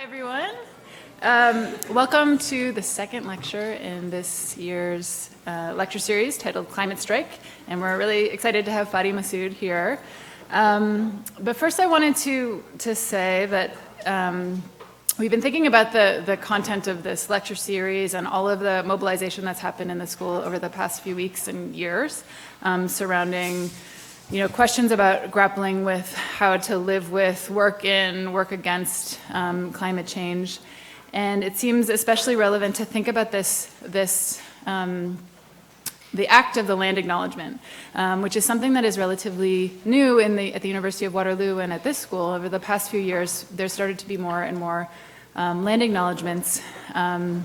everyone. Welcome to the second lecture in this year's lecture series titled Climate Strike, and we're really excited to have Fadi Masoud here. But first I wanted to say that we've been thinking about the content of this lecture series and all of the mobilization that's happened in the school over the past few weeks and years surrounding questions about grappling with how to live with, work in, work against climate change. And it seems especially relevant to think about the act of the land acknowledgement, which is something that is relatively new at the University of Waterloo and at this school. Over the past few years, there started to be more and more land acknowledgements, trying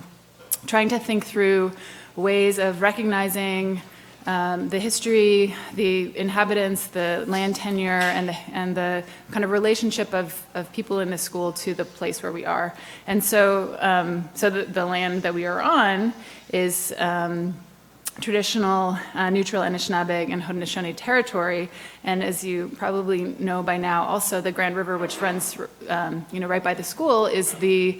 to think through ways of recognizing the history, the inhabitants, the land tenure, and the kind of relationship of people in this school to the place where we are. And so, the land that we are on is traditional neutral Anishinaabe and Haudenosaunee territory, and as you probably know by now, also the Grand River, which runs right by the school, is the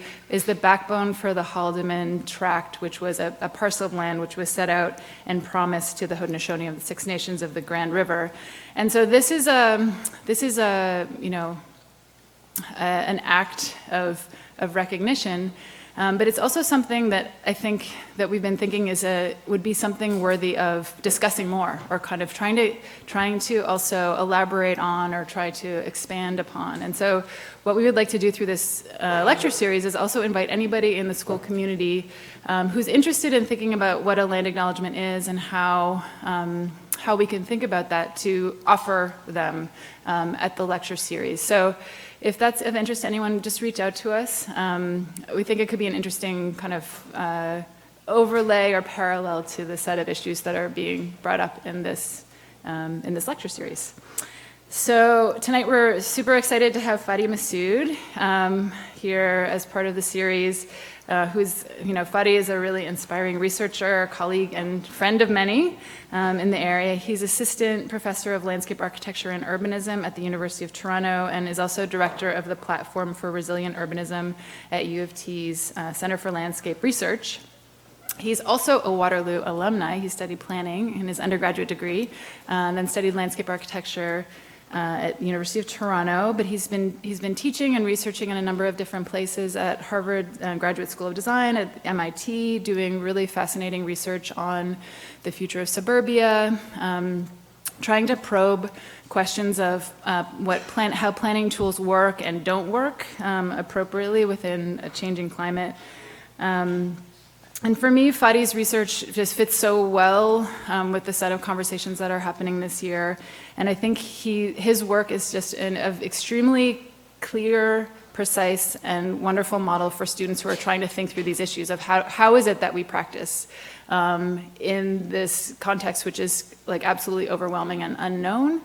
backbone for the Haldimand Tract, which was a parcel of land which was set out and promised to the Haudenosaunee of the Six Nations of the Grand River. And so this is an act of recognition. But it's also something that I think that we've been thinking would be something worthy of discussing more, or kind of trying to also elaborate on or try to expand upon. And so what we would like to do through this lecture series is also invite anybody in the school community who's interested in thinking about what a land acknowledgement is and how we can think about that to offer them at the lecture series. So if that's of interest to anyone, just reach out to us. We think it could be an interesting kind of overlay or parallel to the set of issues that are being brought up in this lecture series. So tonight we're super excited to have Fadi Masoud here as part of the series. Fadi is a really inspiring researcher, colleague, and friend of many in the area. He's assistant professor of landscape architecture and urbanism at the University of Toronto and is also director of the Platform for Resilient Urbanism at U of T's Center for Landscape Research. He's also a Waterloo alumni. He studied planning in his undergraduate degree, then studied landscape architecture at the University of Toronto, but he's been teaching and researching in a number of different places at Harvard Graduate School of Design, at MIT, doing really fascinating research on the future of suburbia, trying to probe questions of how planning tools work and don't work appropriately within a changing climate. And for me, Fadi's research just fits so well with the set of conversations that are happening this year. And I think his work is just an extremely clear, precise, and wonderful model for students who are trying to think through these issues of how is it that we practice in this context, which is like absolutely overwhelming and unknown,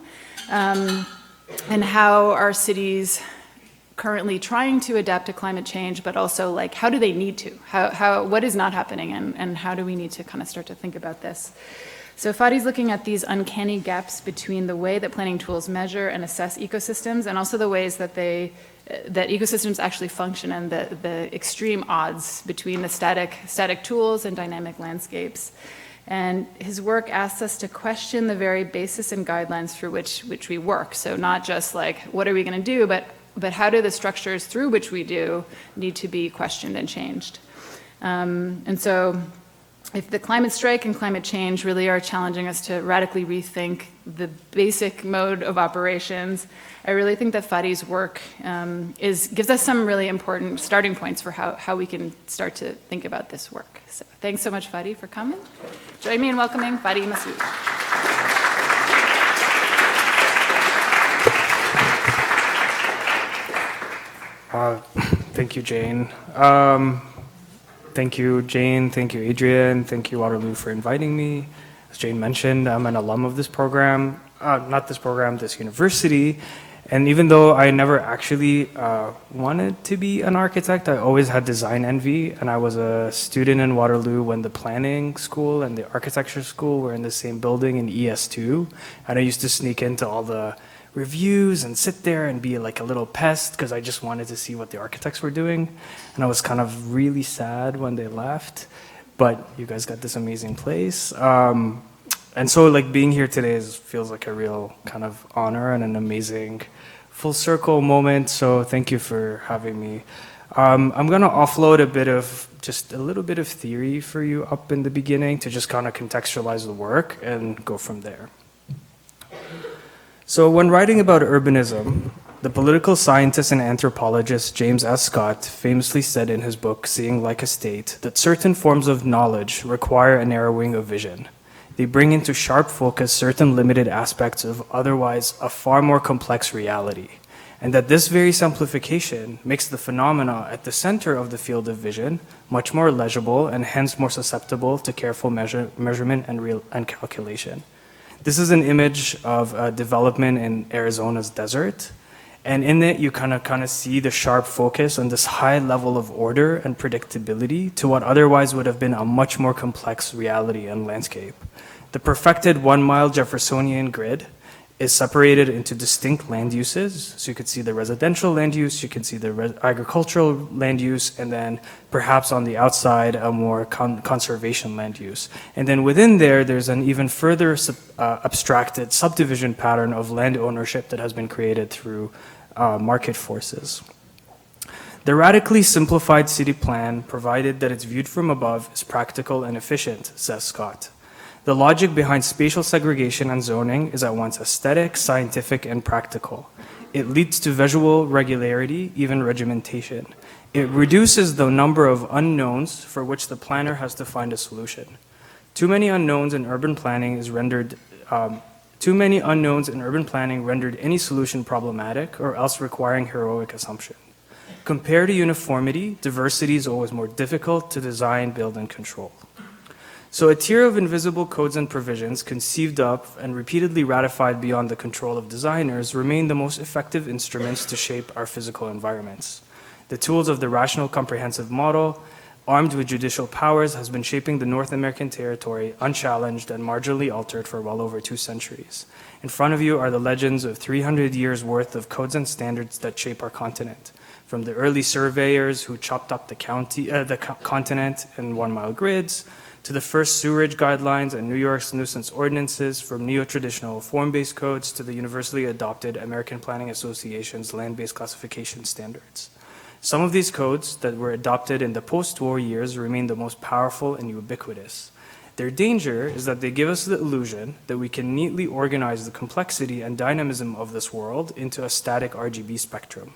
and how our cities currently trying to adapt to climate change, but also like how do they need to? What is not happening, and how do we need to kind of start to think about this? So Fadi's looking at these uncanny gaps between the way that planning tools measure and assess ecosystems, and also the ways that ecosystems actually function, and the extreme odds between the static tools and dynamic landscapes. And his work asks us to question the very basis and guidelines through which we work. So not just like, what are we going to do, but how do the structures through which we do need to be questioned and changed? And so if the climate strike and climate change really are challenging us to radically rethink the basic mode of operations, I really think that Fadi's work gives us some really important starting points for how we can start to think about this work. So thanks so much, Fadi, for coming. Join me in welcoming Fadi Masoud. Thank you, Jane. Thank you, Jane. Thank you, Adrian. Thank you, Waterloo, for inviting me. As Jane mentioned, I'm an alum of this program, this university. And even though I never actually wanted to be an architect, I always had design envy. And I was a student in Waterloo when the planning school and the architecture school were in the same building in ES2. And I used to sneak into all the reviews and sit there and be like a little pest because I just wanted to see what the architects were doing. And I was kind of really sad when they left, but you guys got this amazing place. And so like being here today feels like a real kind of honor and an amazing full circle moment. So thank you for having me. I'm gonna offload just a little bit of theory for you up in the beginning to just kind of contextualize the work and go from there. So when writing about urbanism, the political scientist and anthropologist James S. Scott famously said in his book, Seeing Like a State, that certain forms of knowledge require a narrowing of vision. They bring into sharp focus certain limited aspects of otherwise a far more complex reality, and that this very simplification makes the phenomena at the center of the field of vision much more legible and hence more susceptible to careful measurement and calculation. This is an image of a development in Arizona's desert, and in it you kind of see the sharp focus on this high level of order and predictability to what otherwise would have been a much more complex reality and landscape. The perfected 1 mile Jeffersonian grid is separated into distinct land uses. So you could see the residential land use, you can see the agricultural land use, and then perhaps on the outside, a more conservation land use. And then within there, there's an even further abstracted subdivision pattern of land ownership that has been created through market forces. The radically simplified city plan, provided that it's viewed from above, is practical and efficient, says Scott. The logic behind spatial segregation and zoning is at once aesthetic, scientific, and practical. It leads to visual regularity, even regimentation. It reduces the number of unknowns for which the planner has to find a solution. Too many unknowns in urban planning rendered any solution problematic or else requiring heroic assumption. Compared to uniformity, diversity is always more difficult to design, build, and control. So a tier of invisible codes and provisions conceived of and repeatedly ratified beyond the control of designers remain the most effective instruments to shape our physical environments. The tools of the rational comprehensive model, armed with judicial powers, has been shaping the North American territory unchallenged and marginally altered for well over 2 centuries. In front of you are the legends of 300 years worth of codes and standards that shape our continent. From the early surveyors who chopped up the continent in 1 mile grids, to the first sewerage guidelines and New York's nuisance ordinances, from neo-traditional form-based codes to the universally adopted American Planning Association's land-based classification standards. Some of these codes that were adopted in the post-war years remain the most powerful and ubiquitous. Their danger is that they give us the illusion that we can neatly organize the complexity and dynamism of this world into a static RGB spectrum.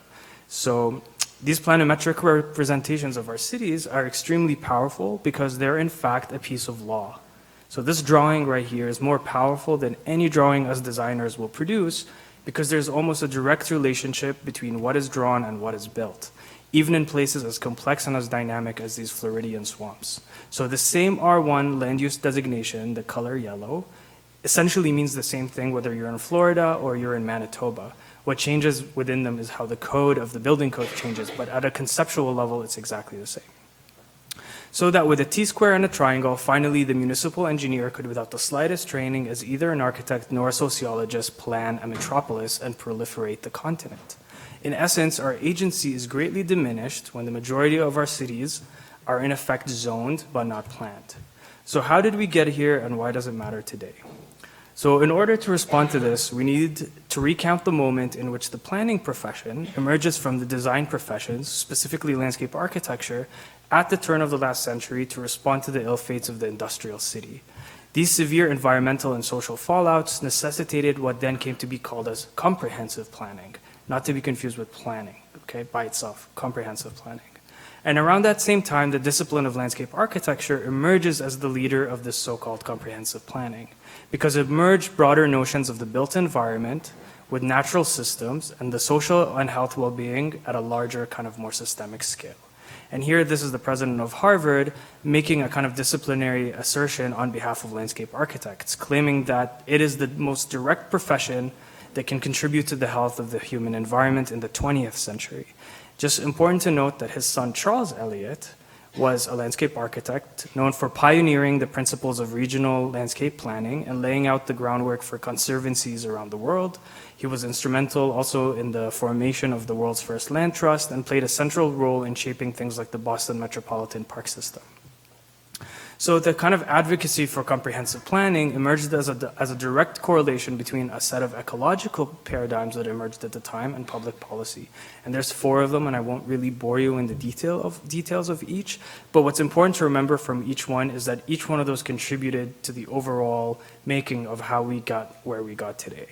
So these planimetric representations of our cities are extremely powerful because they're in fact a piece of law. So this drawing right here is more powerful than any drawing us designers will produce because there's almost a direct relationship between what is drawn and what is built, even in places as complex and as dynamic as these Floridian swamps. So the same R1 land use designation, the color yellow, essentially means the same thing whether you're in Florida or you're in Manitoba. What changes within them is how the code of the building code changes, but at a conceptual level, it's exactly the same. So that with a T-square and a triangle, finally the municipal engineer could, without the slightest training as either an architect nor a sociologist, plan a metropolis and proliferate the continent. In essence, our agency is greatly diminished when the majority of our cities are in effect zoned but not planned. So how did we get here and why does it matter today? So in order to respond to this, we need to recount the moment in which the planning profession emerges from the design professions, specifically landscape architecture, at the turn of the last century to respond to the ill fates of the industrial city. These severe environmental and social fallouts necessitated what then came to be called as comprehensive planning, not to be confused with planning, okay, by itself, comprehensive planning. And around that same time, the discipline of landscape architecture emerges as the leader of this so-called comprehensive planning, because it merged broader notions of the built environment with natural systems and the social and health well-being at a larger, kind of more systemic scale. And here, this is the president of Harvard making a kind of disciplinary assertion on behalf of landscape architects, claiming that it is the most direct profession that can contribute to the health of the human environment in the 20th century. Just important to note that his son, Charles Eliot, was a landscape architect known for pioneering the principles of regional landscape planning and laying out the groundwork for conservancies around the world. He was instrumental also in the formation of the world's first land trust and played a central role in shaping things like the Boston Metropolitan Park System. So the kind of advocacy for comprehensive planning emerged as a direct correlation between a set of ecological paradigms that emerged at the time and public policy. And there's 4 of them, and I won't really bore you in the details of each. But what's important to remember from each one is that each one of those contributed to the overall making of how we got where we got today.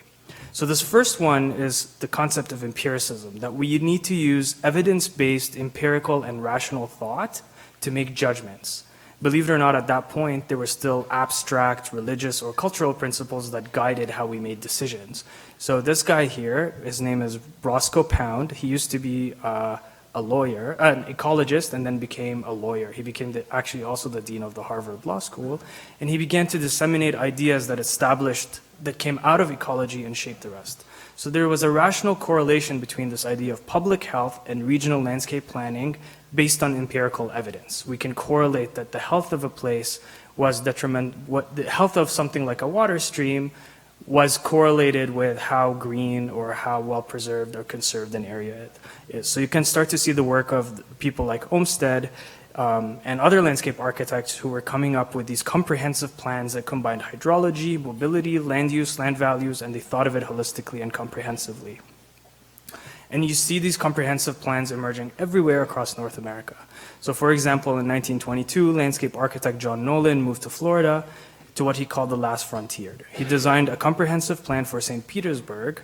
So this first one is the concept of empiricism, that we need to use evidence-based, empirical, and rational thought to make judgments. Believe it or not, at that point, there were still abstract religious or cultural principles that guided how we made decisions. So this guy here, his name is Roscoe Pound. He used to be a lawyer, an ecologist, and then became a lawyer. He became actually also the dean of the Harvard Law School. And he began to disseminate ideas that came out of ecology and shaped the rest. So there was a rational correlation between this idea of public health and regional landscape planning based on empirical evidence. We can correlate that the health of a place was the health of something like a water stream was correlated with how green or how well preserved or conserved an area is. So you can start to see the work of people like Olmsted and other landscape architects who were coming up with these comprehensive plans that combined hydrology, mobility, land use, land values, and they thought of it holistically and comprehensively. And you see these comprehensive plans emerging everywhere across North America. So for example, in 1922, landscape architect John Nolan moved to Florida to what he called the last frontier. He designed a comprehensive plan for St. Petersburg.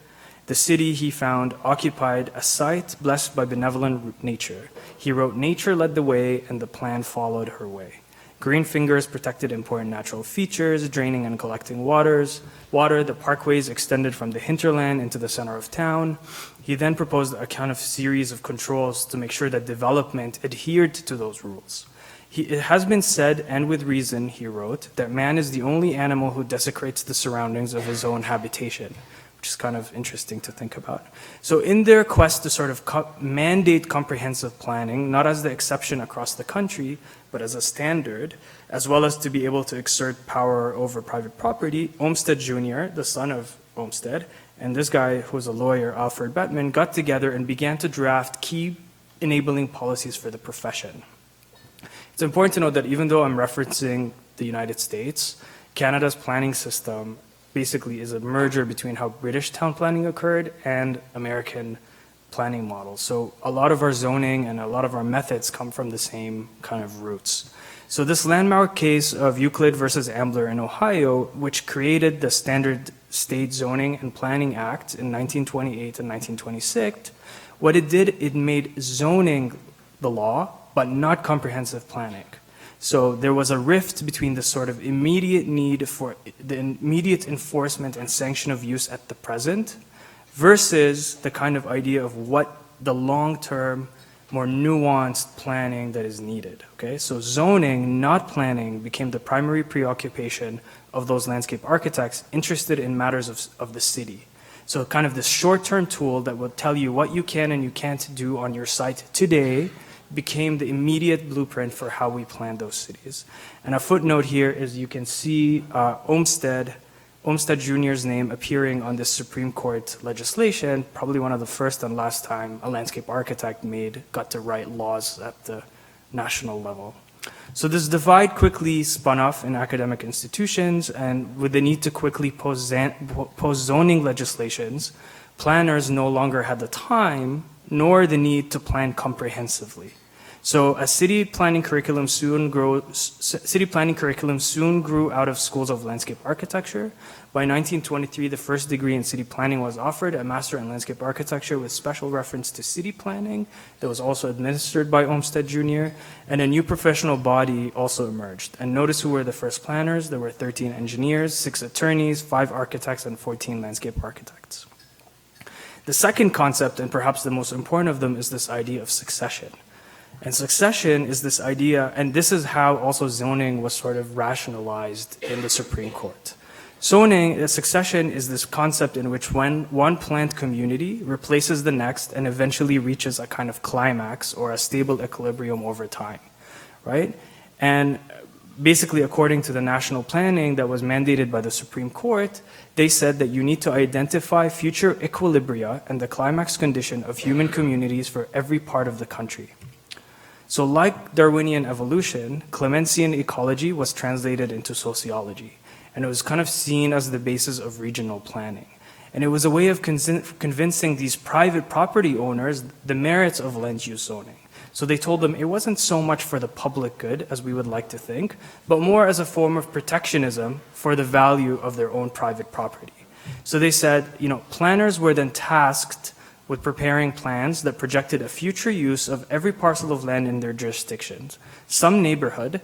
The city he found occupied a site blessed by benevolent nature. He wrote, "Nature led the way, and the plan followed her way." Green fingers protected important natural features, draining and collecting water. The parkways extended from the hinterland into the center of town. He then proposed a kind of series of controls to make sure that development adhered to those rules. It has been said, and with reason, he wrote, that man is the only animal who desecrates the surroundings of his own habitation, which is kind of interesting to think about. So in their quest to sort of mandate comprehensive planning, not as the exception across the country, but as a standard, as well as to be able to exert power over private property, Olmsted Jr., the son of Olmsted, and this guy who was a lawyer, Alfred Bettman, got together and began to draft key enabling policies for the profession. It's important to note that even though I'm referencing the United States, Canada's planning system basically is a merger between how British town planning occurred and American planning models. So a lot of our zoning and a lot of our methods come from the same kind of roots. So this landmark case of Euclid versus Ambler in Ohio, which created the Standard State Zoning and Planning Act in 1928 and 1926, what it did, it made zoning the law, but not comprehensive planning. So there was a rift between the sort of immediate need for the immediate enforcement and sanction of use at the present versus the kind of idea of what the long-term, more nuanced planning that is needed, okay? So zoning, not planning, became the primary preoccupation of those landscape architects interested in matters of the city. So kind of this short-term tool that will tell you what you can and you can't do on your site today became the immediate blueprint for how we plan those cities. And a footnote here is you can see Olmsted Jr.'s name appearing on this Supreme Court legislation, probably one of the first and last time a landscape architect got to write laws at the national level. So this divide quickly spun off in academic institutions, and with the need to quickly post zoning legislations, planners no longer had the time nor the need to plan comprehensively. So a city planning curriculum soon grew out of schools of landscape architecture. By 1923, the first degree in city planning was offered, a master in landscape architecture with special reference to city planning that was also administered by Olmsted Jr., and a new professional body also emerged. And notice who were the first planners. There were 13 engineers, 6 attorneys, 5 architects, and 14 landscape architects. The second concept, and perhaps the most important of them, is this idea of succession. And succession is this idea, and this is how also zoning was sort of rationalized in the Supreme Court. Succession is this concept in which when one plant community replaces the next and eventually reaches a kind of climax or a stable equilibrium over time. right? And basically, according to the national planning that was mandated by the Supreme Court, they said that you need to identify future equilibria and the climax condition of human communities for every part of the country. So like Darwinian evolution, Clemencean ecology was translated into sociology, and it was kind of seen as the basis of regional planning. And it was a way of convincing these private property owners the merits of land use zoning. So they told them it wasn't so much for the public good, as we would like to think, but more as a form of protectionism for the value of their own private property. So they said, planners were then tasked with preparing plans that projected a future use of every parcel of land in their jurisdictions. Some neighborhoods,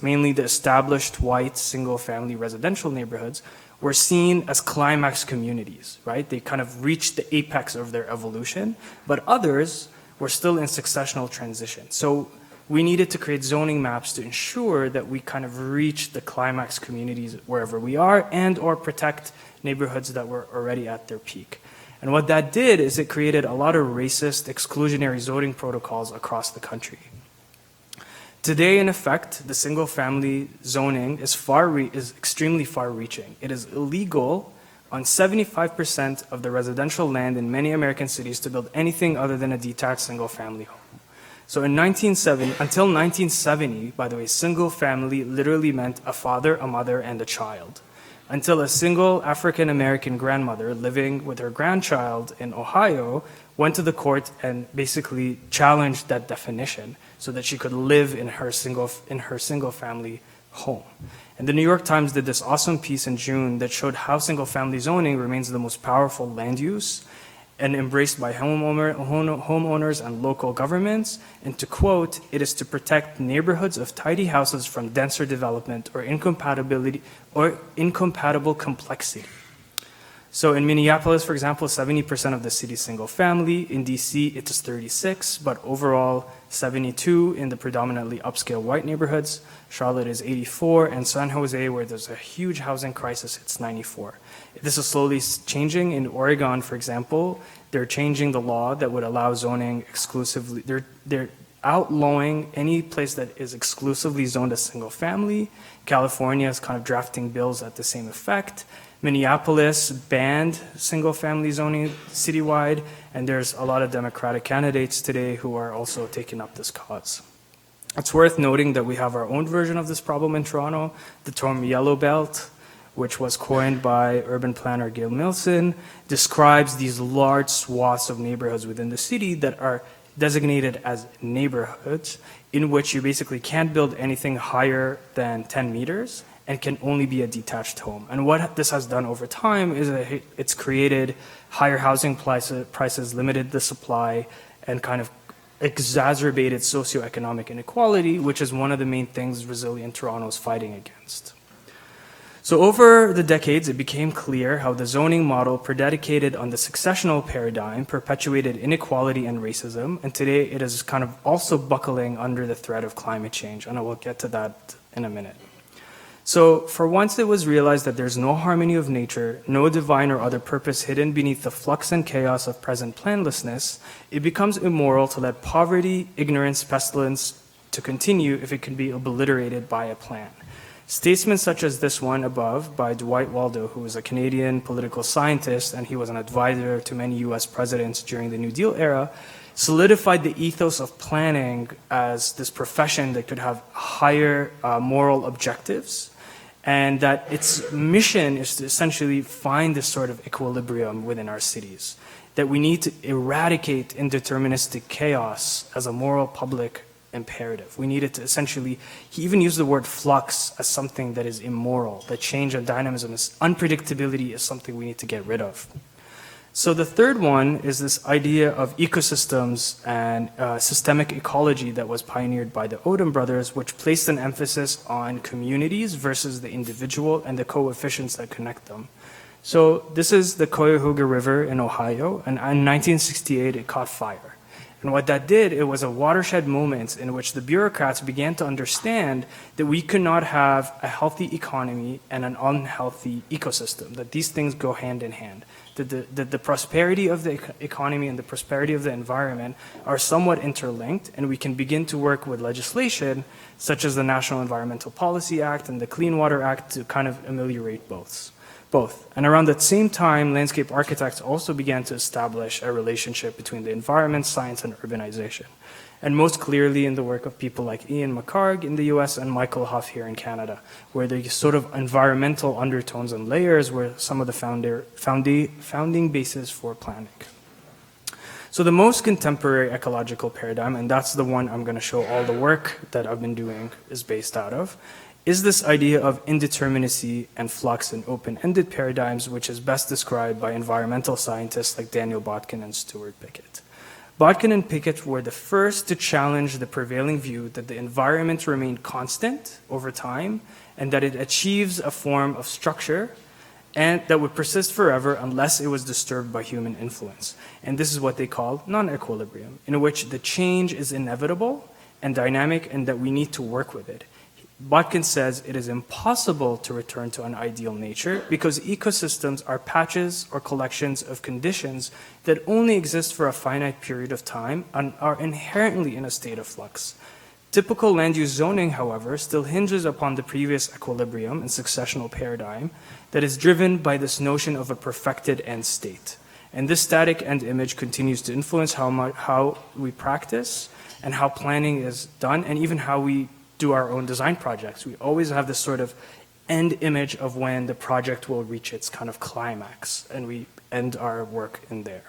mainly the established white single-family residential neighborhoods, were seen as climax communities, right? They kind of reached the apex of their evolution, but others were still in successional transition. So we needed to create zoning maps to ensure that we kind of reach the climax communities wherever we are and or protect neighborhoods that were already at their peak. And what that did is it created a lot of racist, exclusionary zoning protocols across the country. Today, in effect, the single-family zoning is extremely far-reaching. It is illegal on 75% of the residential land in many American cities to build anything other than a detached single-family home. So until 1970, by the way, single-family literally meant a father, a mother, and a child. Until a single African-American grandmother living with her grandchild in Ohio went to the court and basically challenged that definition so that she could live in her single-family home. And the New York Times did this awesome piece in June that showed how single-family zoning remains the most powerful land use and embraced by homeowners and local governments. And to quote, it is to protect neighborhoods of tidy houses from denser development or incompatible complexity. So in Minneapolis, for example, 70% of the city is single family. In DC, it is 36, but overall 72 in the predominantly upscale white neighborhoods. Charlotte is 84, and San Jose, where there's a huge housing crisis, it's 94. This is slowly changing. In Oregon, for example, they're changing the law that would allow zoning exclusively. They're outlawing any place that is exclusively zoned as single family. California is kind of drafting bills at the same effect. Minneapolis banned single-family zoning citywide, and there's a lot of Democratic candidates today who are also taking up this cause. It's worth noting that we have our own version of this problem in Toronto, the term yellow belt, which was coined by urban planner Gail Milson, describes these large swaths of neighborhoods within the city that are designated as neighborhoods, in which you basically can't build anything higher than 10 meters, and can only be a detached home. And what this has done over time is it's created higher housing prices, limited the supply, and kind of exacerbated socioeconomic inequality, which is one of the main things Resilient Toronto is fighting against. So over the decades, it became clear how the zoning model predicated on the successional paradigm perpetuated inequality and racism, and today it is kind of also buckling under the threat of climate change, and I will get to that in a minute. So for once it was realized that there's no harmony of nature, no divine or other purpose hidden beneath the flux and chaos of present planlessness, it becomes immoral to let poverty, ignorance, pestilence to continue if it can be obliterated by a plan. Statements such as this one above by Dwight Waldo, who is a Canadian political scientist, and he was an advisor to many US presidents during the New Deal era, solidified the ethos of planning as this profession that could have higher moral objectives, and that its mission is to essentially find this sort of equilibrium within our cities, that we need to eradicate indeterministic chaos as a moral public imperative. We needed to essentially, he even used the word flux as something that is immoral, that change and dynamism, unpredictability is something we need to get rid of. So the third one is this idea of ecosystems and systemic ecology that was pioneered by the Odom brothers, which placed an emphasis on communities versus the individual and the coefficients that connect them. So this is the Cuyahoga River in Ohio, and in 1968 it caught fire. And what that did, it was a watershed moment in which the bureaucrats began to understand that we could not have a healthy economy and an unhealthy ecosystem, that these things go hand in hand. that the prosperity of the economy and the prosperity of the environment are somewhat interlinked, and we can begin to work with legislation such as the National Environmental Policy Act and the Clean Water Act to kind of ameliorate both. And around that same time, landscape architects also began to establish a relationship between the environment, science, and urbanization. And most clearly in the work of people like Ian McHarg in the US and Michael Huff here in Canada, where the sort of environmental undertones and layers were some of the founding basis for planning. So the most contemporary ecological paradigm, and that's the one I'm going to show all the work that I've been doing is based out of, is this idea of indeterminacy and flux in open-ended paradigms, which is best described by environmental scientists like Daniel Botkin and Stuart Pickett. Botkin and Pickett were the first to challenge the prevailing view that the environment remained constant over time and that it achieves a form of structure and that would persist forever unless it was disturbed by human influence. And this is what they call non-equilibrium, in which the change is inevitable and dynamic and that we need to work with it. Botkin says it is impossible to return to an ideal nature because ecosystems are patches or collections of conditions that only exist for a finite period of time and are inherently in a state of flux. Typical land use zoning, however, still hinges upon the previous equilibrium and successional paradigm that is driven by this notion of a perfected end state. And this static end image continues to influence how we practice and how planning is done and even how we do our own design projects. We always have this sort of end image of when the project will reach its kind of climax, and we end our work in there.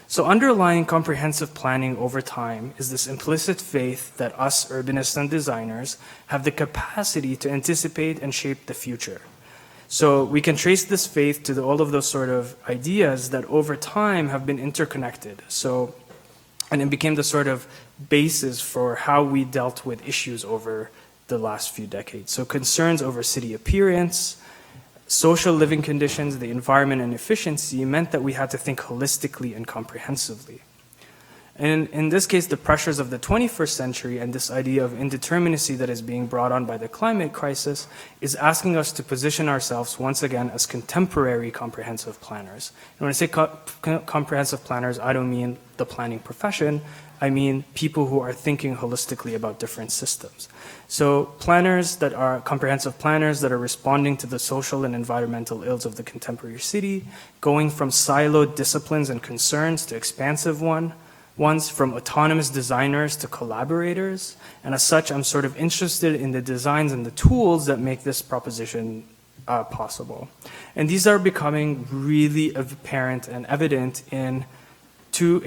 So underlying comprehensive planning over time is this implicit faith that us urbanists and designers have the capacity to anticipate and shape the future. So we can trace this faith to all of those sort of ideas that over time have been interconnected. And it became the sort of basis for how we dealt with issues over the last few decades. So concerns over city appearance, social living conditions, the environment, and efficiency meant that we had to think holistically and comprehensively. And in this case, the pressures of the 21st century and this idea of indeterminacy that is being brought on by the climate crisis is asking us to position ourselves once again as contemporary comprehensive planners. And when I say comprehensive planners, I don't mean the planning profession, I mean people who are thinking holistically about different systems. So planners that are comprehensive planners that are responding to the social and environmental ills of the contemporary city, going from siloed disciplines and concerns to expansive ones, from autonomous designers to collaborators, and as such, I'm sort of interested in the designs and the tools that make this proposition possible. And these are becoming really apparent and evident in two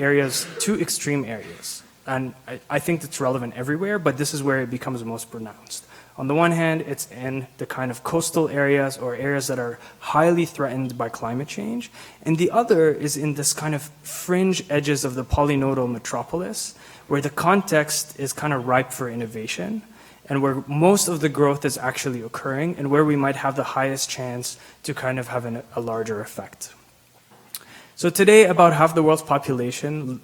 extreme areas. And I think it's relevant everywhere, but this is where it becomes most pronounced. On the one hand, it's in the kind of coastal areas or areas that are highly threatened by climate change. And the other is in this kind of fringe edges of the polynodal metropolis, where the context is kind of ripe for innovation and where most of the growth is actually occurring and where we might have the highest chance to kind of have a larger effect. So today, about half the world's population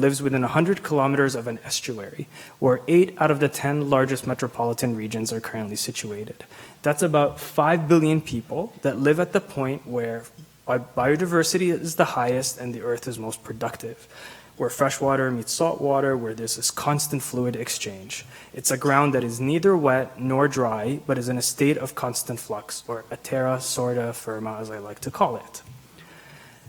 lives within 100 kilometers of an estuary, where 8 out of the 10 largest metropolitan regions are currently situated. That's about 5 billion people that live at the point where biodiversity is the highest and the earth is most productive, where fresh water meets salt water, where there's this constant fluid exchange. It's a ground that is neither wet nor dry, but is in a state of constant flux, or a terra sorta firma, as I like to call it.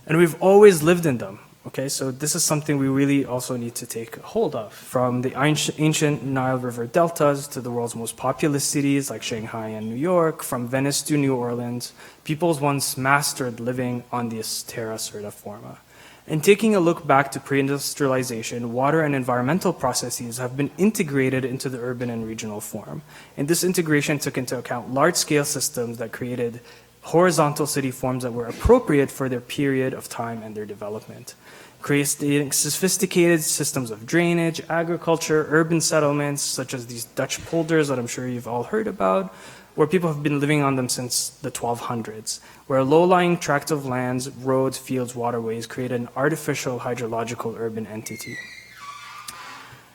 And we've always lived in them. Okay, so this is something we really also need to take hold of. From the ancient Nile River deltas to the world's most populous cities like Shanghai and New York, from Venice to New Orleans, peoples once mastered living on this terra certa forma. And taking a look back to pre-industrialization, water and environmental processes have been integrated into the urban and regional form. And this integration took into account large-scale systems that created horizontal city forms that were appropriate for their period of time and their development, creating sophisticated systems of drainage, agriculture, urban settlements, such as these Dutch polders that I'm sure you've all heard about, where people have been living on them since the 1200s, where low-lying tracts of lands, roads, fields, waterways created an artificial hydrological urban entity.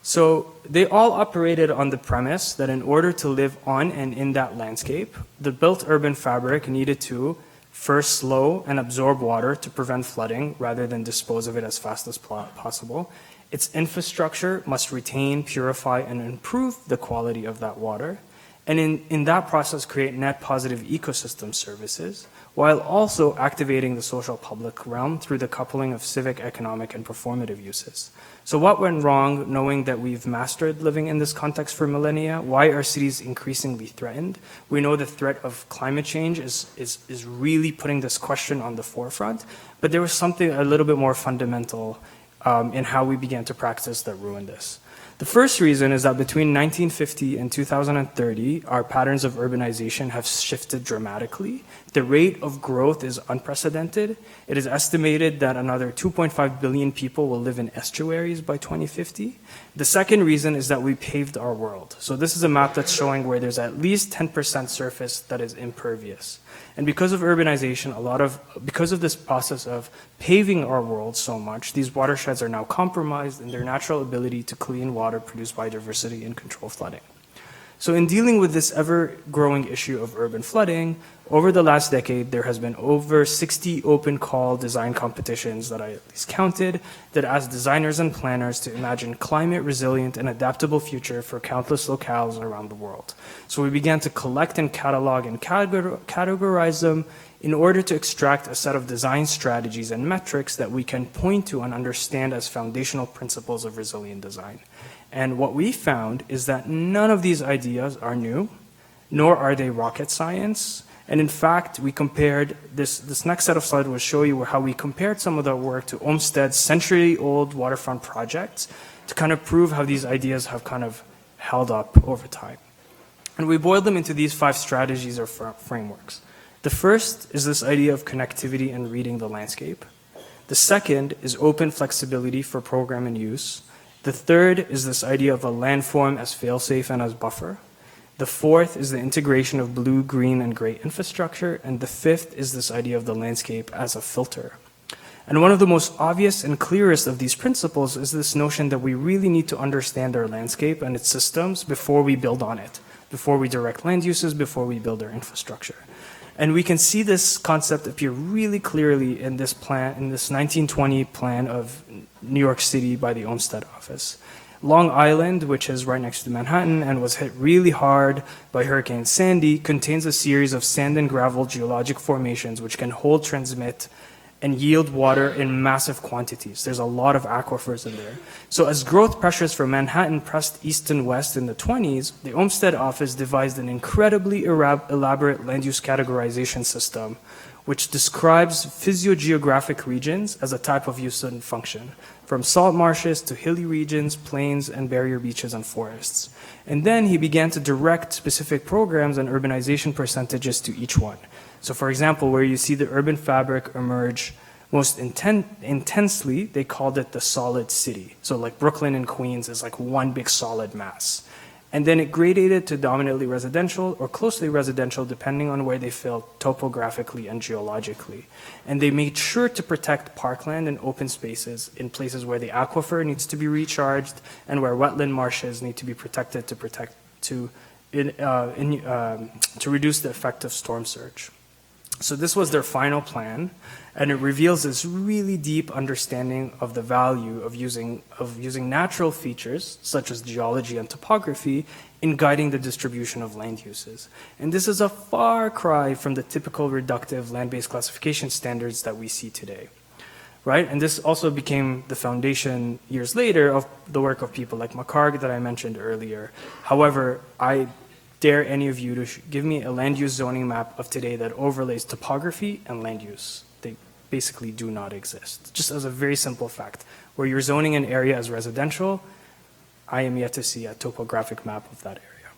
So they all operated on the premise that in order to live on and in that landscape, the built urban fabric needed to First, slow and absorb water to prevent flooding rather than dispose of it as fast as possible. Its infrastructure must retain, purify, and improve the quality of that water. And in that process, create net positive ecosystem services, while also activating the social public realm through the coupling of civic, economic, and performative uses. So what went wrong, knowing that we've mastered living in this context for millennia? Why are cities increasingly threatened? We know the threat of climate change is really putting this question on the forefront, but there was something a little bit more fundamental in how we began to practice that ruined this. The first reason is that between 1950 and 2030, our patterns of urbanization have shifted dramatically. The rate of growth is unprecedented. It is estimated that another 2.5 billion people will live in estuaries by 2050. The second reason is that we paved our world. So this is a map that's showing where there's at least 10% surface that is impervious. And because of urbanization, because of this process of paving our world so much, these watersheds are now compromised in their natural ability to clean water produced by biodiversity and control flooding. So in dealing with this ever-growing issue of urban flooding, over the last decade, there has been over 60 open call design competitions that I at least counted that ask designers and planners to imagine climate resilient and adaptable future for countless locales around the world. So we began to collect and catalog and categorize them in order to extract a set of design strategies and metrics that we can point to and understand as foundational principles of resilient design. And what we found is that none of these ideas are new, nor are they rocket science. And in fact, we compared, this next set of slides will show you how we compared some of the work to Olmsted's century-old waterfront projects to kind of prove how these ideas have kind of held up over time. And we boiled them into these 5 strategies or frameworks. The first is this idea of connectivity and reading the landscape. The second is open flexibility for program and use. The third is this idea of a landform as fail-safe and as buffer. The fourth is the integration of blue, green, and gray infrastructure. And the fifth is this idea of the landscape as a filter. And one of the most obvious and clearest of these principles is this notion that we really need to understand our landscape and its systems before we build on it, before we direct land uses, before we build our infrastructure. And we can see this concept appear really clearly in this plan, in this 1920 plan of New York City by the Olmsted office. Long Island, which is right next to Manhattan and was hit really hard by Hurricane Sandy, contains a series of sand and gravel geologic formations which can hold, transmit, and yield water in massive quantities. There's a lot of aquifers in there. So as growth pressures for Manhattan pressed east and west in the 20s, the Olmsted office devised an incredibly elaborate land use categorization system which describes physiogeographic regions as a type of use and function, from salt marshes to hilly regions, plains, and barrier beaches and forests. And then he began to direct specific programs and urbanization percentages to each one. So for example, where you see the urban fabric emerge most intensely, they called it the solid city. So like Brooklyn and Queens is like one big solid mass. And then it gradated to dominantly residential or closely residential depending on where they fell topographically and geologically. And they made sure to protect parkland and open spaces in places where the aquifer needs to be recharged and where wetland marshes need to be protected to reduce the effect of storm surge. So this was their final plan, and it reveals this really deep understanding of the value of using natural features, such as geology and topography, in guiding the distribution of land uses. And this is a far cry from the typical reductive land-based classification standards that we see today, right? And this also became the foundation years later of the work of people like McCarg that I mentioned earlier. However, I dare any of you to give me a land use zoning map of today that overlays topography and land use. They basically do not exist. Just as a very simple fact, where you're zoning an area as residential, I am yet to see a topographic map of that area.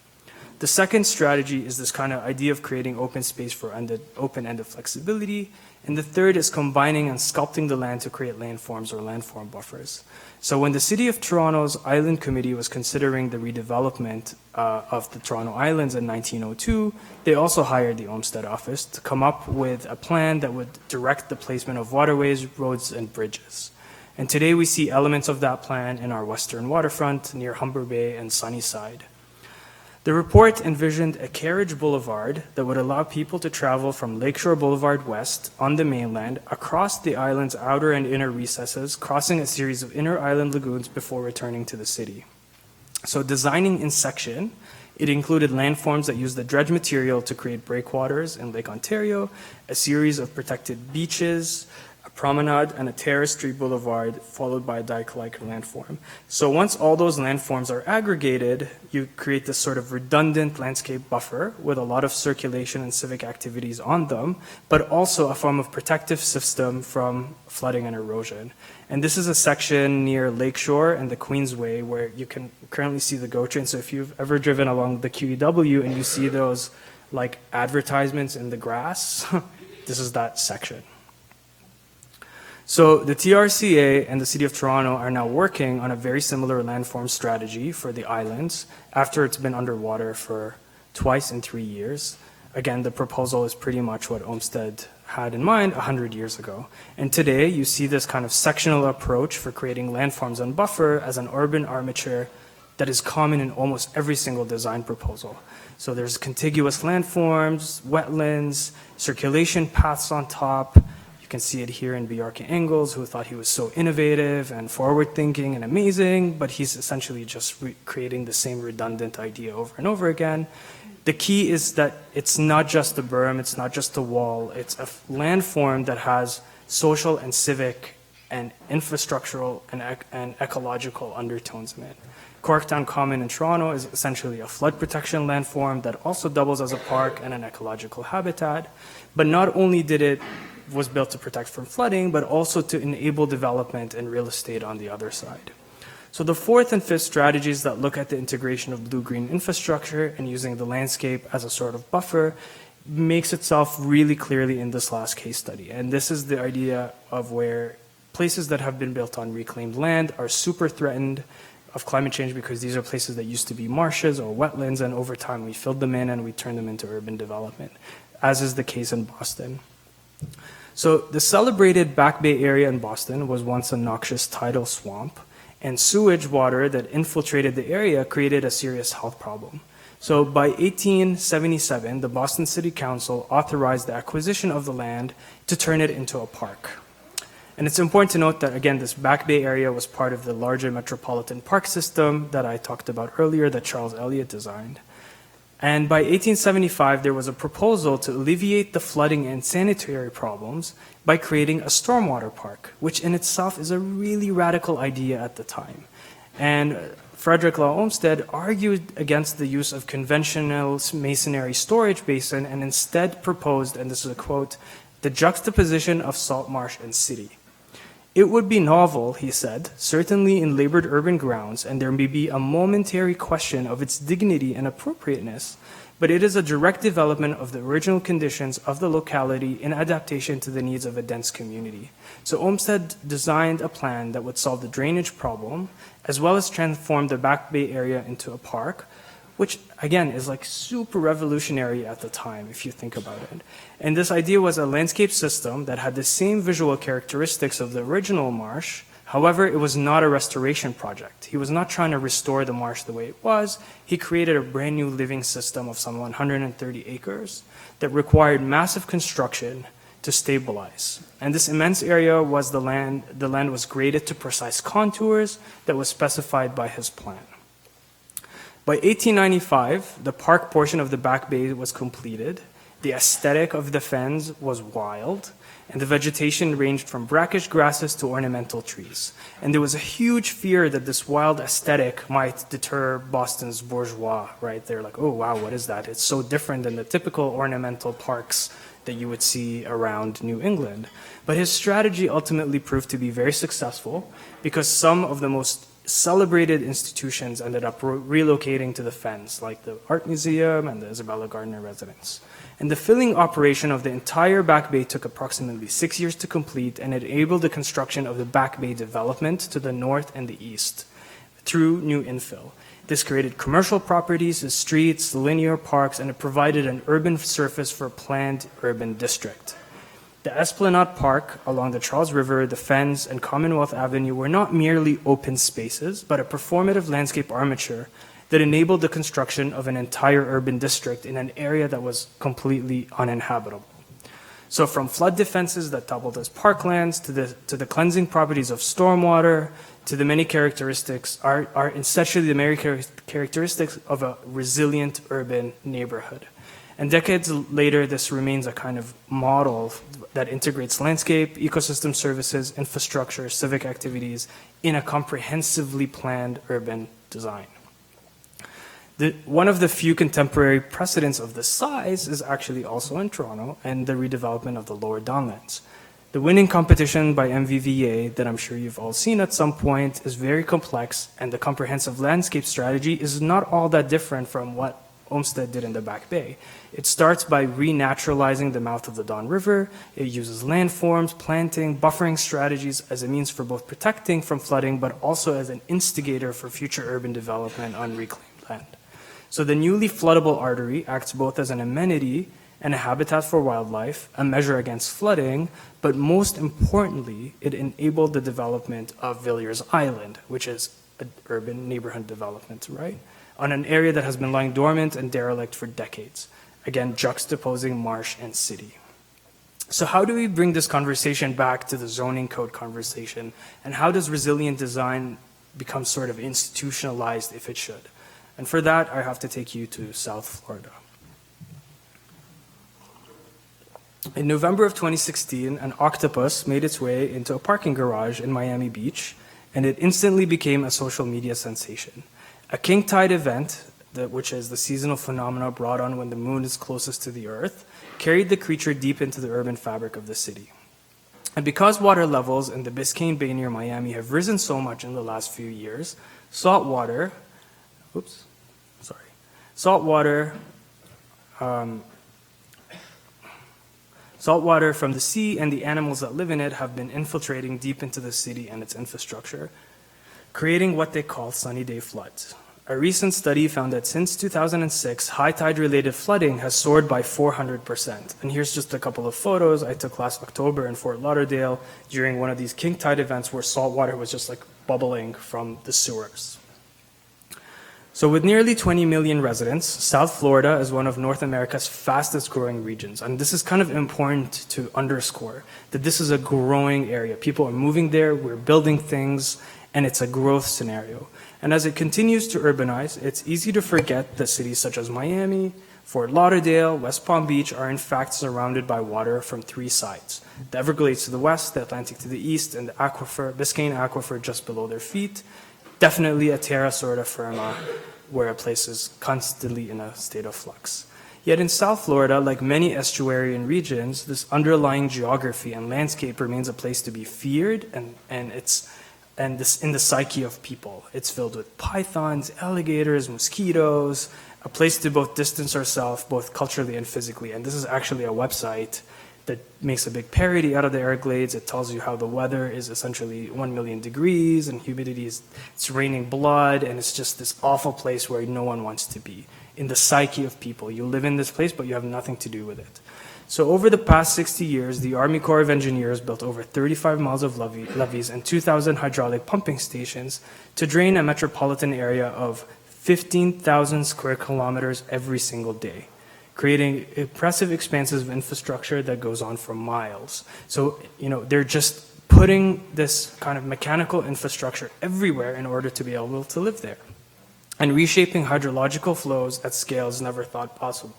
The second strategy is this kind of idea of creating open space for open-ended flexibility. And the third is combining and sculpting the land to create landforms or landform buffers. So when the City of Toronto's Island Committee was considering the redevelopment of the Toronto Islands in 1902, they also hired the Olmsted office to come up with a plan that would direct the placement of waterways, roads, and bridges. And today we see elements of that plan in our western waterfront near Humber Bay and Sunnyside. The report envisioned a carriage boulevard that would allow people to travel from Lakeshore Boulevard West on the mainland across the island's outer and inner recesses, crossing a series of inner island lagoons before returning to the city. So designing in section, it included landforms that used the dredge material to create breakwaters in Lake Ontario, a series of protected beaches, a promenade, and a terraced street boulevard, followed by a dike-like landform. So once all those landforms are aggregated, you create this sort of redundant landscape buffer with a lot of circulation and civic activities on them, but also a form of protective system from flooding and erosion. And this is a section near Lakeshore and the Queensway where you can currently see the GO train. So if you've ever driven along the QEW and you see those like advertisements in the grass, this is that section. So the TRCA and the City of Toronto are now working on a very similar landform strategy for the islands after it's been underwater for twice in 3 years. Again, the proposal is pretty much what Olmsted had in mind 100 years ago. And today you see this kind of sectional approach for creating landforms and buffer as an urban armature that is common in almost every single design proposal. So there's contiguous landforms, wetlands, circulation paths on top. You can see it here in Bjarke Engels, who thought he was so innovative and forward-thinking and amazing, but he's essentially just creating the same redundant idea over and over again. The key is that it's not just the berm, it's not just the wall, it's a landform that has social and civic and infrastructural and ecological undertones in it. Corktown Common in Toronto is essentially a flood protection landform that also doubles as a park and an ecological habitat. But not only was built to protect from flooding, but also to enable development and real estate on the other side. So the fourth and fifth strategies that look at the integration of blue-green infrastructure and using the landscape as a sort of buffer makes itself really clearly in this last case study. And this is the idea of where places that have been built on reclaimed land are super threatened of climate change because these are places that used to be marshes or wetlands, and over time we filled them in and we turned them into urban development, as is the case in Boston. So the celebrated Back Bay area in Boston was once a noxious tidal swamp, and sewage water that infiltrated the area created a serious health problem. So by 1877, the Boston City Council authorized the acquisition of the land to turn it into a park. And it's important to note that, again, this Back Bay area was part of the larger metropolitan park system that I talked about earlier that Charles Eliot designed. And by 1875, there was a proposal to alleviate the flooding and sanitary problems by creating a stormwater park, which in itself is a really radical idea at the time. And Frederick Law Olmsted argued against the use of conventional masonry storage basin and instead proposed, and this is a quote, the juxtaposition of salt marsh and city. It would be novel, he said, certainly in labored urban grounds, and there may be a momentary question of its dignity and appropriateness, but it is a direct development of the original conditions of the locality in adaptation to the needs of a dense community. So Olmsted designed a plan that would solve the drainage problem, as well as transform the Back Bay area into a park, which again is like super revolutionary at the time if you think about it. And this idea was a landscape system that had the same visual characteristics of the original marsh. However, it was not a restoration project. He was not trying to restore the marsh the way it was. He created a brand new living system of some 130 acres that required massive construction to stabilize. And this immense area was the land was graded to precise contours that was specified by his plan. By 1895, the park portion of the Back Bay was completed. The aesthetic of the fens was wild, and the vegetation ranged from brackish grasses to ornamental trees. And there was a huge fear that this wild aesthetic might deter Boston's bourgeois, right? They're like, oh, wow, what is that? It's so different than the typical ornamental parks that you would see around New England. But his strategy ultimately proved to be very successful because some of the most celebrated institutions ended up relocating to the fens, like the Art Museum and the Isabella Gardner residence. And the filling operation of the entire Back Bay took approximately 6 years to complete, and it enabled the construction of the Back Bay development to the north and the east through new infill. This created commercial properties, the streets, linear parks, and it provided an urban surface for a planned urban district. The Esplanade Park along the Charles River, the Fens, and Commonwealth Avenue were not merely open spaces, but a performative landscape armature that enabled the construction of an entire urban district in an area that was completely uninhabitable. So from flood defenses that doubled as parklands to the cleansing properties of stormwater to the many characteristics are essentially the many characteristics of a resilient urban neighborhood. And decades later, this remains a kind of model that integrates landscape, ecosystem services, infrastructure, civic activities in a comprehensively planned urban design. One of the few contemporary precedents of this size is actually also in Toronto and the redevelopment of the Lower Downlands. The winning competition by MVVA that I'm sure you've all seen at some point is very complex, and the comprehensive landscape strategy is not all that different from what Olmsted did in the Back Bay. It starts by renaturalizing the mouth of the Don River. It uses landforms, planting, buffering strategies as a means for both protecting from flooding, but also as an instigator for future urban development on reclaimed land. So the newly floodable artery acts both as an amenity and a habitat for wildlife, a measure against flooding, but most importantly, it enabled the development of Villiers Island, which is an urban neighborhood development, right? On an area that has been lying dormant and derelict for decades, again, juxtaposing marsh and city. So how do we bring this conversation back to the zoning code conversation, and how does resilient design become sort of institutionalized if it should? And for that, I have to take you to South Florida. In November of 2016, an octopus made its way into a parking garage in Miami Beach, and it instantly became a social media sensation. A king tide event, which is the seasonal phenomena brought on when the moon is closest to the earth, carried the creature deep into the urban fabric of the city. And because water levels in the Biscayne Bay near Miami have risen so much in the last few years, saltwater from the sea and the animals that live in it have been infiltrating deep into the city and its infrastructure, creating what they call sunny day floods. A recent study found that since 2006, high tide-related flooding has soared by 400%. And here's just a couple of photos I took last October in Fort Lauderdale during one of these king tide events where saltwater was just like bubbling from the sewers. So with nearly 20 million residents, South Florida is one of North America's fastest growing regions. And this is kind of important to underscore that this is a growing area. People are moving there, we're building things, and it's a growth scenario. And as it continues to urbanize, it's easy to forget that cities such as Miami, Fort Lauderdale, West Palm Beach are in fact surrounded by water from three sides. The Everglades to the west, the Atlantic to the east, and the Biscayne Aquifer just below their feet. Definitely a terra sorta firma, where a place is constantly in a state of flux. Yet in South Florida, like many estuarian regions, this underlying geography and landscape remains a place to be feared, and this in the psyche of people. It's filled with pythons, alligators, mosquitoes, a place to both distance ourselves, both culturally and physically. And this is actually a website that makes a big parody out of the Everglades. It tells you how the weather is essentially 1 million degrees and humidity it's raining blood, and it's just this awful place where no one wants to be. In the psyche of people, you live in this place, but you have nothing to do with it. So over the past 60 years, the Army Corps of Engineers built over 35 miles of levees and 2,000 hydraulic pumping stations to drain a metropolitan area of 15,000 square kilometers every single day, creating impressive expanses of infrastructure that goes on for miles. So, they're just putting this kind of mechanical infrastructure everywhere in order to be able to live there, and reshaping hydrological flows at scales never thought possible.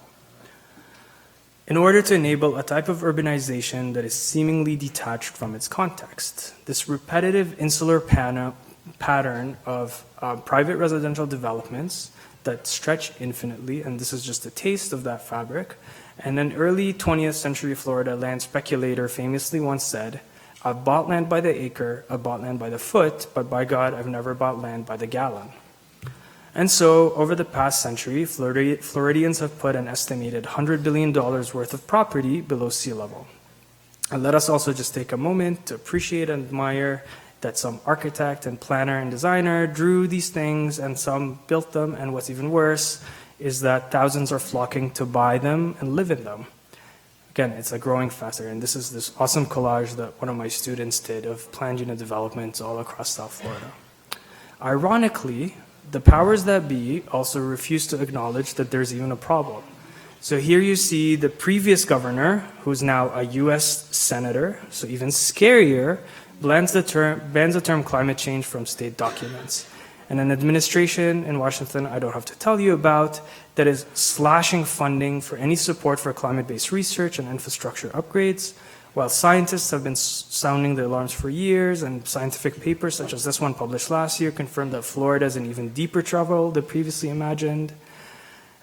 In order to enable a type of urbanization that is seemingly detached from its context, this repetitive insular pattern of private residential developments that stretch infinitely, and this is just a taste of that fabric. And an early 20th century Florida land speculator famously once said, "I've bought land by the acre, I've bought land by the foot, but by God, I've never bought land by the gallon." And so, over the past century, Floridians have put an estimated $100 billion worth of property below sea level. And let us also just take a moment to appreciate and admire that some architect and planner and designer drew these things and some built them, and what's even worse is that thousands are flocking to buy them and live in them. Again, it's a growing faster, and this is this awesome collage that one of my students did of planned unit developments all across South Florida. Ironically, the powers that be also refuse to acknowledge that there's even a problem. So here you see the previous governor, who's now a US senator, so even scarier, bans the term climate change from state documents. And an administration in Washington, I don't have to tell you about, that is slashing funding for any support for climate-based research and infrastructure upgrades, while scientists have been sounding the alarms for years, and scientific papers such as this one published last year confirmed that Florida is in even deeper trouble than previously imagined,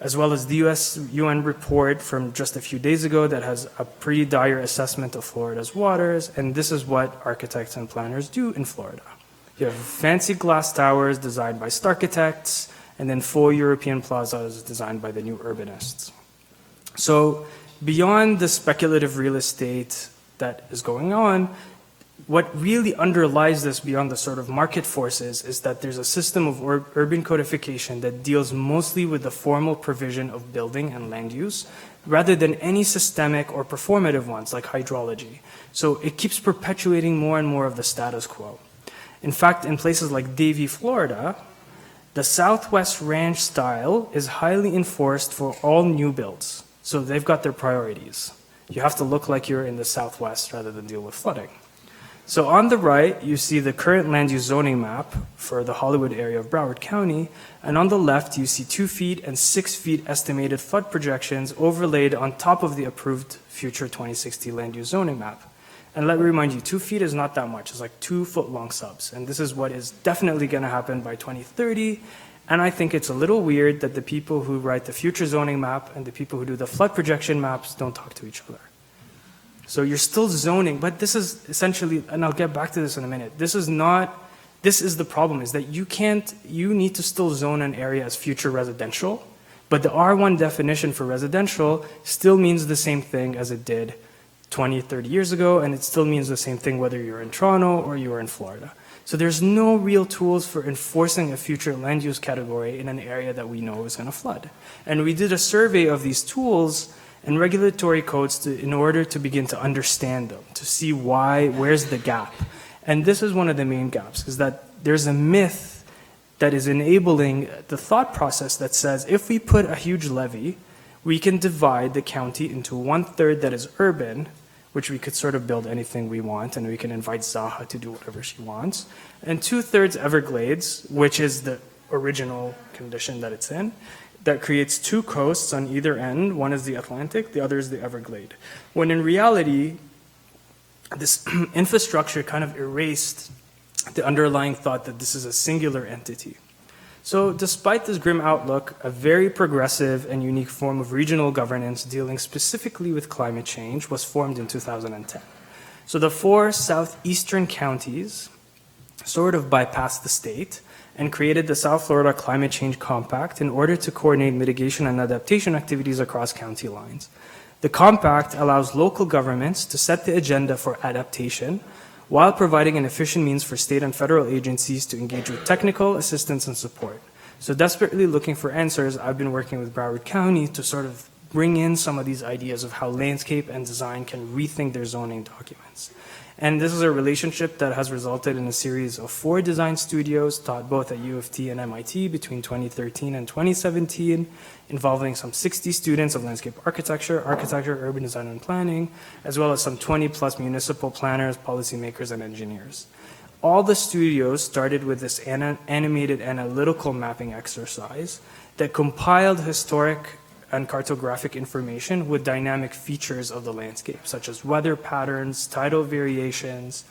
as well as the UN report from just a few days ago that has a pretty dire assessment of Florida's waters, and this is what architects and planners do in Florida. You have fancy glass towers designed by starchitects, and then full European plazas designed by the new urbanists. So beyond the speculative real estate that is going on, what really underlies this beyond the sort of market forces is that there's a system of urban codification that deals mostly with the formal provision of building and land use, rather than any systemic or performative ones like hydrology. So it keeps perpetuating more and more of the status quo. In fact, in places like Davie, Florida, the Southwest ranch style is highly enforced for all new builds. So they've got their priorities. You have to look like you're in the Southwest rather than deal with flooding. So on the right, you see the current land use zoning map for the Hollywood area of Broward County, and on the left, you see 2 feet and 6 feet estimated flood projections overlaid on top of the approved future 2060 land use zoning map. And let me remind you, 2 feet is not that much. It's like 2 foot long subs. And this is what is definitely going to happen by 2030. And I think it's a little weird that the people who write the future zoning map and the people who do the flood projection maps don't talk to each other. So you're still zoning, but this is essentially, and I'll get back to this in a minute, this is the problem, is that you need to still zone an area as future residential, but the R1 definition for residential still means the same thing as it did 20, 30 years ago, and it still means the same thing whether you're in Toronto or you're in Florida. So there's no real tools for enforcing a future land use category in an area that we know is going to flood. And we did a survey of these tools and regulatory codes in order to begin to understand them, to see where's the gap. And this is one of the main gaps, is that there's a myth that is enabling the thought process that says if we put a huge levy, we can divide the county into 1/3 that is urban, which we could sort of build anything we want, and we can invite Zaha to do whatever she wants, and 2/3 Everglades, which is the original condition that it's in, that creates 2 coasts on either end. One is the Atlantic, the other is the Everglade. When in reality, this infrastructure kind of erased the underlying thought that this is a singular entity. So despite this grim outlook, a very progressive and unique form of regional governance dealing specifically with climate change was formed in 2010. So the 4 southeastern counties sort of bypassed the state and created the South Florida Climate Change Compact in order to coordinate mitigation and adaptation activities across county lines. The compact allows local governments to set the agenda for adaptation while providing an efficient means for state and federal agencies to engage with technical assistance and support. So desperately looking for answers, I've been working with Broward County to sort of bring in some of these ideas of how landscape and design can rethink their zoning documents. And this is a relationship that has resulted in a series of 4 design studios taught both at U of T and MIT between 2013 and 2017, involving some 60 students of landscape architecture, urban design and planning, as well as some 20+ municipal planners, policymakers, and engineers. All the studios started with this animated analytical mapping exercise that compiled historic and cartographic information with dynamic features of the landscape, such as weather patterns, tidal variations,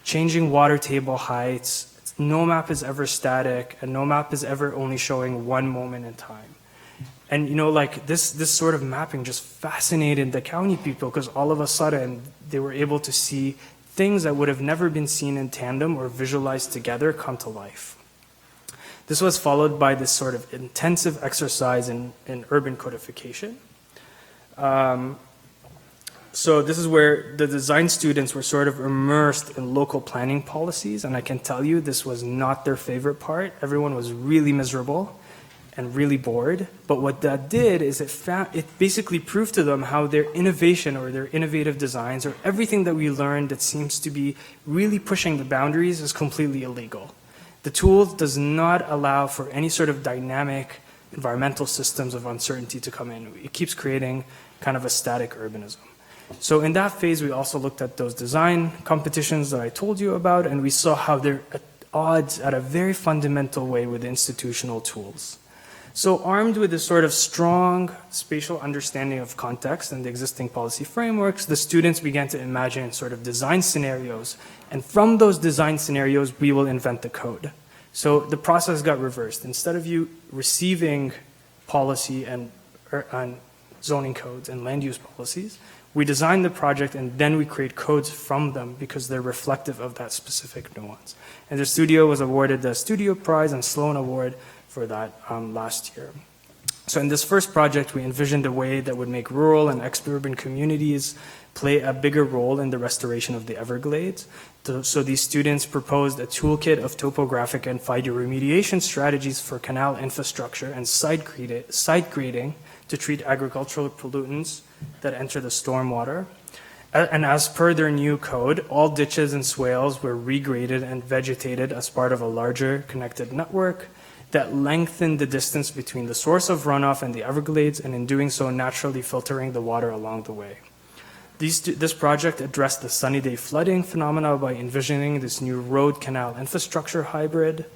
changing water table heights. No map is ever static, and no map is ever only showing one moment in time. And like this sort of mapping just fascinated the county people, because all of a sudden they were able to see things that would have never been seen in tandem or visualized together come to life. This was followed by this sort of intensive exercise in urban codification. So this is where the design students were sort of immersed in local planning policies, and I can tell you this was not their favorite part. Everyone was really miserable and really bored, but what that did is it basically proved to them how their innovation or their innovative designs or everything that we learned that seems to be really pushing the boundaries is completely illegal. The tool does not allow for any sort of dynamic environmental systems of uncertainty to come in. It keeps creating kind of a static urbanism. So in that phase, we also looked at those design competitions that I told you about, and we saw how they're at odds at a very fundamental way with institutional tools. So armed with this sort of strong spatial understanding of context and the existing policy frameworks, the students began to imagine sort of design scenarios. And from those design scenarios, we will invent the code. So the process got reversed. Instead of you receiving policy and zoning codes and land use policies, we design the project and then we create codes from them because they're reflective of that specific nuance. And the studio was awarded the Studio Prize and Sloan Award for that last year. So in this first project, we envisioned a way that would make rural and ex-urban communities play a bigger role in the restoration of the Everglades. So these students proposed a toolkit of topographic and Fadi remediation strategies for canal infrastructure and site grading to treat agricultural pollutants that enter the stormwater. And as per their new code, all ditches and swales were regraded and vegetated as part of a larger connected network that lengthened the distance between the source of runoff and the Everglades, and in doing so, naturally filtering the water along the way. This project addressed the sunny day flooding phenomena by envisioning this new road-canal infrastructure hybrid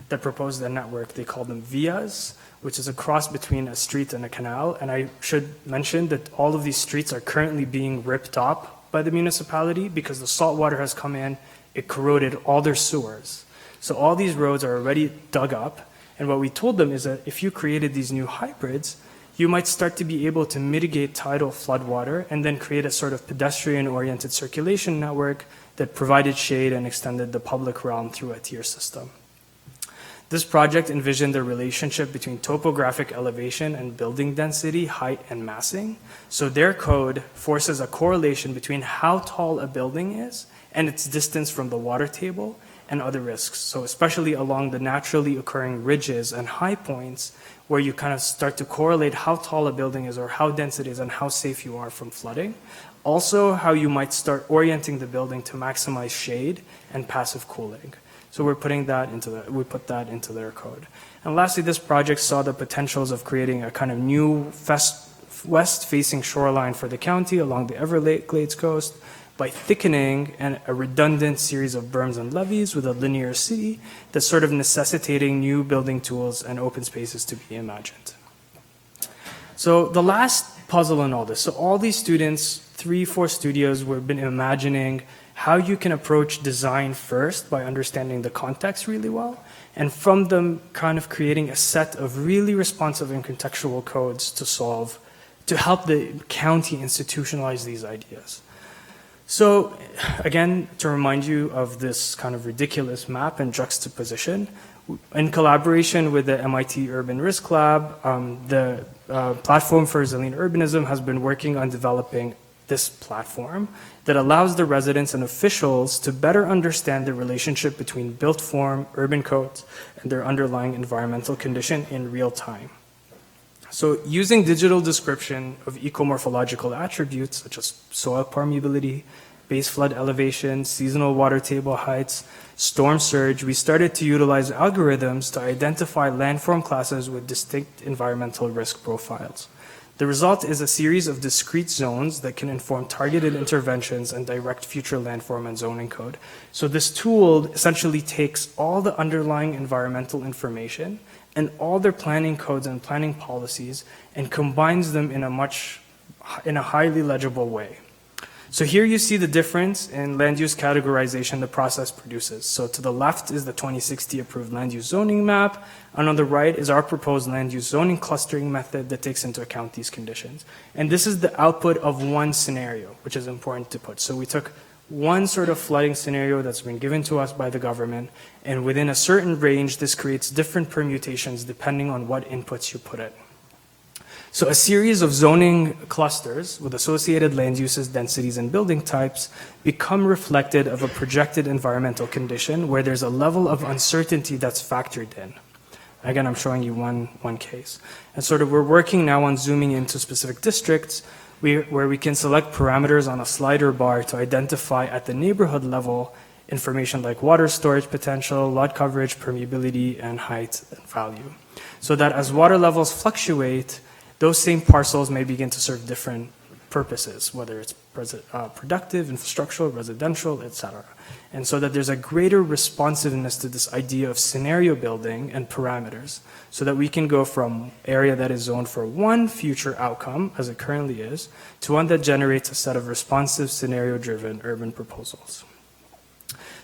that proposed a network. They called them vias, which is a cross between a street and a canal. And I should mention that all of these streets are currently being ripped up by the municipality because the salt water has come in, it corroded all their sewers. So all these roads are already dug up. And what we told them is that if you created these new hybrids, you might start to be able to mitigate tidal floodwater and then create a sort of pedestrian-oriented circulation network that provided shade and extended the public realm through a tier system. This project envisioned the relationship between topographic elevation and building density, height, and massing. So their code forces a correlation between how tall a building is and its distance from the water table and other risks. So especially along the naturally occurring ridges and high points where you kind of start to correlate how tall a building is or how dense it is and how safe you are from flooding. Also, how you might start orienting the building to maximize shade and passive cooling. So we put that into their code. And lastly, this project saw the potentials of creating a kind of new west-facing shoreline for the county along the Everglades coast by thickening a redundant series of berms and levees with a linear city that's sort of necessitating new building tools and open spaces to be imagined. So the last puzzle in all this, so all these students, 3-4 studios, we've been imagining how you can approach design first by understanding the context really well, and from them kind of creating a set of really responsive and contextual codes to help the county institutionalize these ideas. So again, to remind you of this kind of ridiculous map and juxtaposition, in collaboration with the MIT Urban Risk Lab, the Platform for Resilient Urbanism has been working on developing this platform that allows the residents and officials to better understand the relationship between built form, urban codes, and their underlying environmental condition in real time. So using digital description of ecomorphological attributes such as soil permeability, base flood elevation, seasonal water table heights, storm surge, we started to utilize algorithms to identify landform classes with distinct environmental risk profiles. The result is a series of discrete zones that can inform targeted interventions and direct future landform and zoning code. So this tool essentially takes all the underlying environmental information and all their planning codes and planning policies and combines them in a highly legible way. So here you see the difference in land use categorization the process produces. So to the left is the 2060 approved land use zoning map, and on the right is our proposed land use zoning clustering method that takes into account these conditions. And this is the output of one scenario, which is important to put. So we took one sort of flooding scenario that's been given to us by the government, and within a certain range, this creates different permutations depending on what inputs you put in. So a series of zoning clusters with associated land uses, densities, and building types become reflected of a projected environmental condition where there's a level of uncertainty that's factored in. Again, I'm showing you one case. And sort of we're working now on zooming into specific districts where we can select parameters on a slider bar to identify at the neighborhood level information like water storage potential, lot coverage, permeability, and height and value. So that as water levels fluctuate, those same parcels may begin to serve different purposes, whether it's productive, infrastructural, residential, etc. And so that there's a greater responsiveness to this idea of scenario building and parameters, so that we can go from area that is zoned for one future outcome, as it currently is, to one that generates a set of responsive, scenario-driven urban proposals.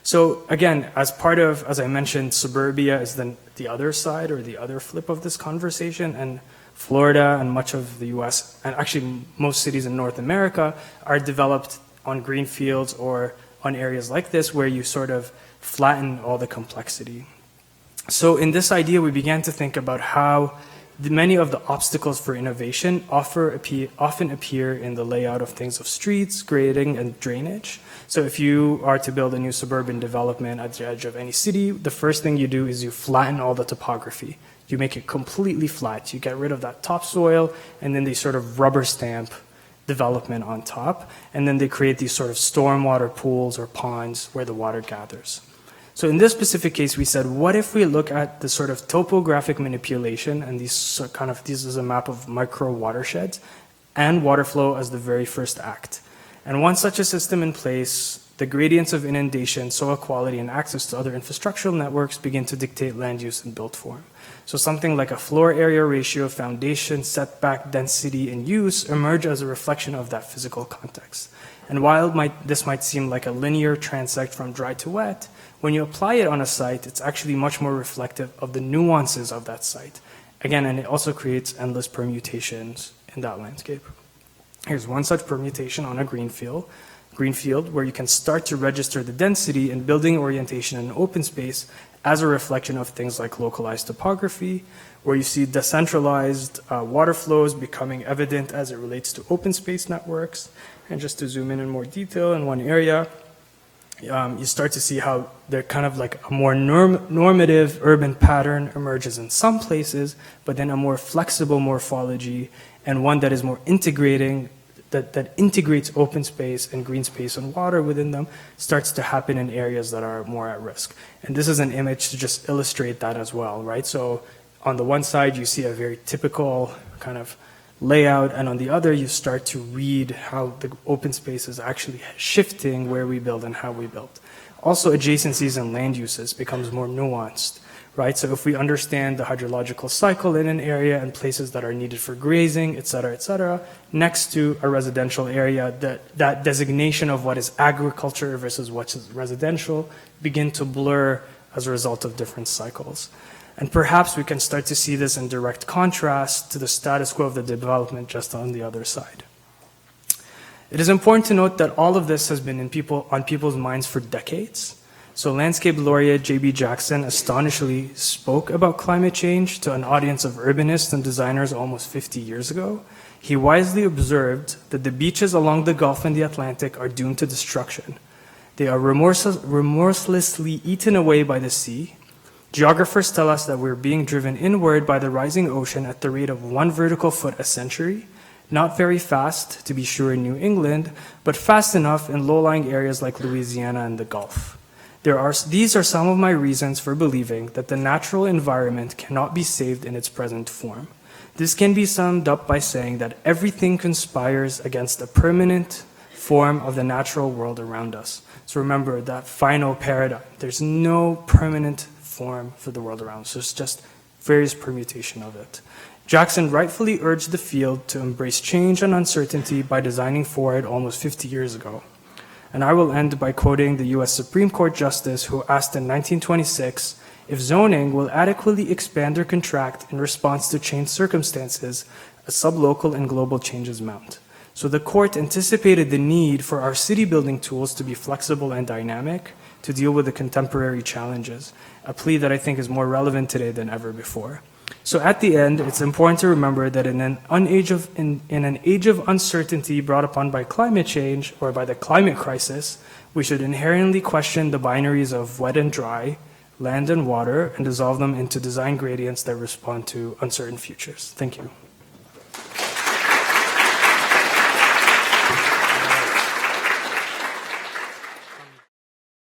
So again, as part of, as I mentioned, suburbia is the other side or the other flip of this conversation, and Florida and much of the US, and actually most cities in North America, are developed on green fields or on areas like this where you sort of flatten all the complexity. So in this idea, we began to think about how many of the obstacles for innovation often appear in the layout of things of streets, grading, and drainage. So if you are to build a new suburban development at the edge of any city, the first thing you do is you flatten all the topography. You make it completely flat. You get rid of that topsoil, and then they sort of rubber stamp development on top, and then they create these sort of stormwater pools or ponds where the water gathers. So in this specific case, we said, what if we look at the sort of topographic manipulation, and this is a map of micro watersheds, and water flow as the very first act. And once such a system in place, the gradients of inundation, soil quality, and access to other infrastructural networks begin to dictate land use and built form. So something like a floor area ratio, foundation, setback, density, and use emerge as a reflection of that physical context. And while this might seem like a linear transect from dry to wet, when you apply it on a site, it's actually much more reflective of the nuances of that site. Again, and it also creates endless permutations in that landscape. Here's one such permutation on a green field where you can start to register the density and building orientation in open space as a reflection of things like localized topography, where you see decentralized water flows becoming evident as it relates to open space networks. And just to zoom in more detail in one area, you start to see how they're kind of like a more normative urban pattern emerges in some places, but then a more flexible morphology and one that is more integrating, that integrates open space and green space and water within them, starts to happen in areas that are more at risk. And this is an image to just illustrate that as well, right? So on the one side, you see a very typical kind of layout, and on the other, you start to read how the open space is actually shifting where we build and how we build. Also, adjacencies and land uses becomes more nuanced, right? So if we understand the hydrological cycle in an area and places that are needed for grazing, et cetera, next to a residential area, that designation of what is agriculture versus what is residential begin to blur as a result of different cycles. And perhaps we can start to see this in direct contrast to the status quo of the development just on the other side. It is important to note that all of this has been on people's minds for decades. So landscape laureate J.B. Jackson astonishingly spoke about climate change to an audience of urbanists and designers almost 50 years ago. He wisely observed that the beaches along the Gulf and the Atlantic are doomed to destruction. They are remorselessly eaten away by the sea. Geographers tell us that we're being driven inward by the rising ocean at the rate of 1 vertical foot a century. Not very fast, to be sure, in New England, but fast enough in low-lying areas like Louisiana and the Gulf. These are some of my reasons for believing that the natural environment cannot be saved in its present form. This can be summed up by saying that everything conspires against the permanent form of the natural world around us. So remember that final paradigm. There's no permanent form for the world around us. So it's just various permutation of it. Jackson rightfully urged the field to embrace change and uncertainty by designing for it almost 50 years ago. And I will end by quoting the US Supreme Court Justice who asked in 1926 if zoning will adequately expand or contract in response to changed circumstances as sublocal and global changes mount. So the court anticipated the need for our city building tools to be flexible and dynamic to deal with the contemporary challenges, a plea that I think is more relevant today than ever before. So at the end, it's important to remember that in an age of uncertainty brought upon by climate change or by the climate crisis, we should inherently question the binaries of wet and dry, land and water, and dissolve them into design gradients that respond to uncertain futures. Thank you.